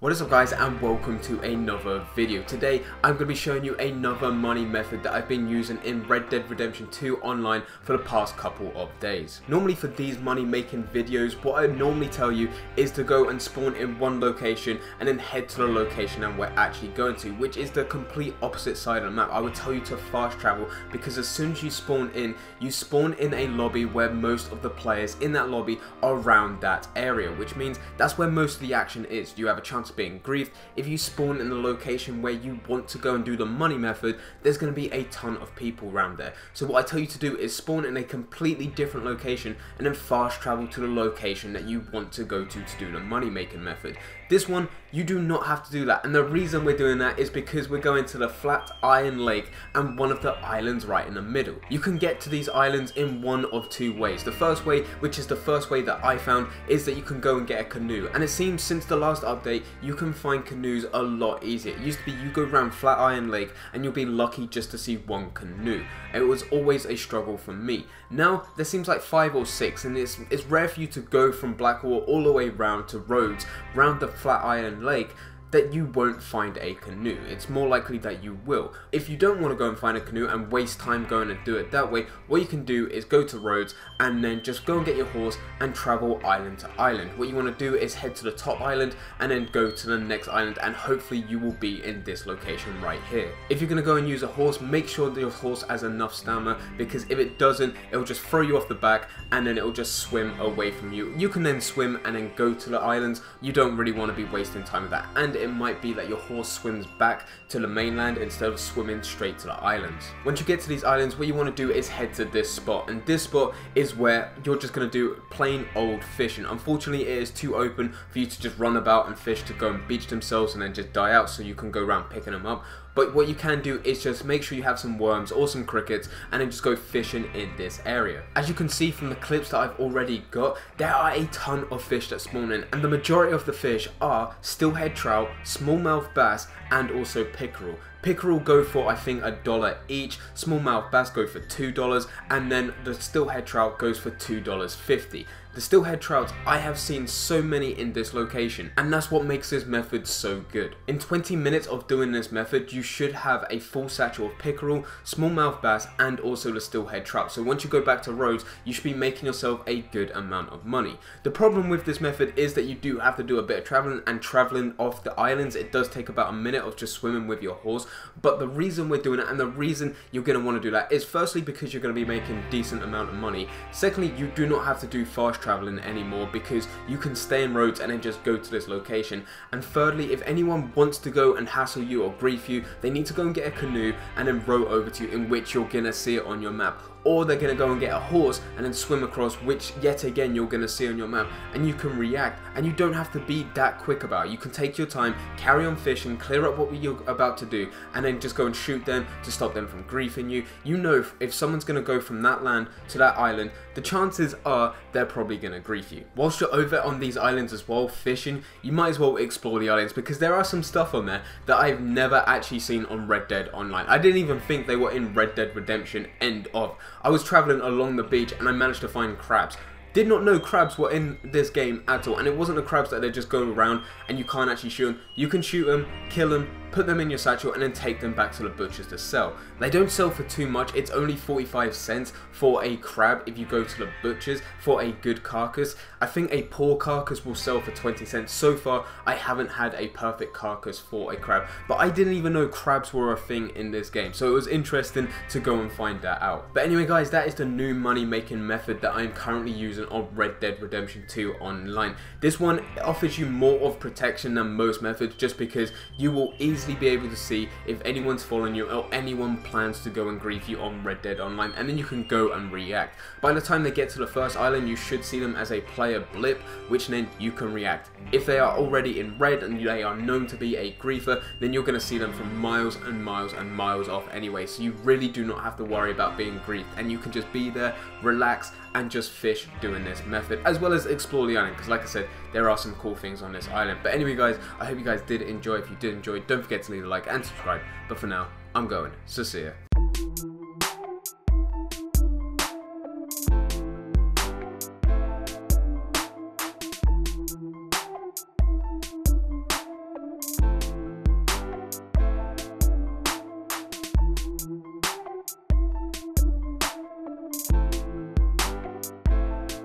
What is up guys, and welcome to another video. Today I'm going to be showing you another money method that I've been using in Red Dead Redemption 2 Online for the past couple of days. Normally for these money making videos, what I normally tell you is to go and spawn in one location and then head to the location that we're actually going to, which is the complete opposite side of the map. I would tell you to fast travel because as soon as you spawn in a lobby where most of the players in that lobby are around that area, which means that's where most of the action is. You have a chance of being griefed. If you spawn in the location where you want to go and do the money method, there's going to be a ton of people around there. So what I tell you to do is spawn in a completely different location and then fast travel to the location that you want to go to do the money making method. This one, you do not have to do that, and the reason we're doing that is because we're going to the Flat Iron Lake and one of the islands right in the middle. You can get to these islands in one of two ways. The first way, which is the first way that I found, is that you can go and get a canoe, and it seems since the last update you can find canoes a lot easier. It used to be you go around Flat Iron Lake and you'll be lucky just to see one canoe. It was always a struggle for me. Now there seems like 5 or 6, and it's rare for you to go from Blackwall all the way round to Rhodes, round the Flat Iron Lake, that you won't find a canoe. It's more likely that you will. If you don't want to go and find a canoe and waste time going and do it that way, what you can do is go to Rhodes and then just go and get your horse and travel island to island. What you want to do is head to the top island and then go to the next island, and hopefully you will be in this location right here. If you're going to go and use a horse, make sure that your horse has enough stamina, because if it doesn't, it'll just throw you off the back and then it'll just swim away from you. You can then swim and then go to the islands. You don't really want to be wasting time with that, and it might be that your horse swims back to the mainland instead of swimming straight to the islands. Once you get to these islands, what you want to do is head to this spot, and this spot is where you're just going to do plain old fishing. Unfortunately, it is too open for you to just run about and fish to go and beach themselves and then just die out, so you can go around picking them up. But what you can do is just make sure you have some worms or some crickets and then just go fishing in this area. As you can see from the clips that I've already got, there are a ton of fish that spawn in, and the majority of the fish are steelhead trout, smallmouth bass, and also pickerel. Pickerel go for I think $1 each, smallmouth bass go for $2, and then the steelhead trout goes for $2.50. The steelhead trouts, I have seen so many in this location, and that's what makes this method so good. In 20 minutes of doing this method, you should have a full satchel of pickerel, smallmouth bass, and also the steelhead trout. So once you go back to Rhodes, you should be making yourself a good amount of money. The problem with this method is that you do have to do a bit of traveling, and traveling off the islands, it does take about a minute of just swimming with your horse. But the reason we're doing it, and the reason you're going to want to do that, is firstly because you're going to be making a decent amount of money. Secondly, you do not have to do fast traveling anymore because you can stay in Rhodes and then just go to this location. And thirdly, if anyone wants to go and hassle you or grief you, they need to go and get a canoe and then row over to you, in which you're going to see it on your map. Or they're going to go and get a horse and then swim across, which yet again you're going to see on your map, and you can react, and you don't have to be that quick about it. You can take your time, carry on fishing, clear up what you're about to do, and then just go and shoot them to stop them from griefing you. You know, if someone's going to go from that land to that island, the chances are they're probably going to grief you. Whilst you're over on these islands as well fishing, you might as well explore the islands, because there are some stuff on there that I've never actually seen on Red Dead Online. I didn't even think they were in Red Dead Redemption end of. I was traveling along the beach and I managed to find crabs. Did not know crabs were in this game at all, and it wasn't the crabs that they just go around and you can't actually shoot them. You can shoot them, kill them, put them in your satchel, and then take them back to the butchers to sell. They don't sell for too much. It's only 45 cents for a crab if you go to the butchers for a good carcass. I think a poor carcass will sell for 20 cents. So far, I haven't had a perfect carcass for a crab, but I didn't even know crabs were a thing in this game, so it was interesting to go and find that out. But anyway guys, that is the new money making method that I'm currently using on Red Dead Redemption 2 Online. This one offers you more of protection than most methods, just because you will easily be able to see if anyone's following you or anyone plans to go and grief you on Red Dead Online, and then you can go and react. By the time they get to the first island, you should see them as a player blip, which then you can react. If they are already in red and they are known to be a griefer, then you're going to see them from miles and miles and miles off anyway, so you really do not have to worry about being griefed, and you can just be there, relax, and just fish doing this method, as well as explore the island, because like I said, there are some cool things on this island. But anyway guys, I hope you guys did enjoy. If you did enjoy, don't forget to leave a like and subscribe. But for now, I'm going, so see ya.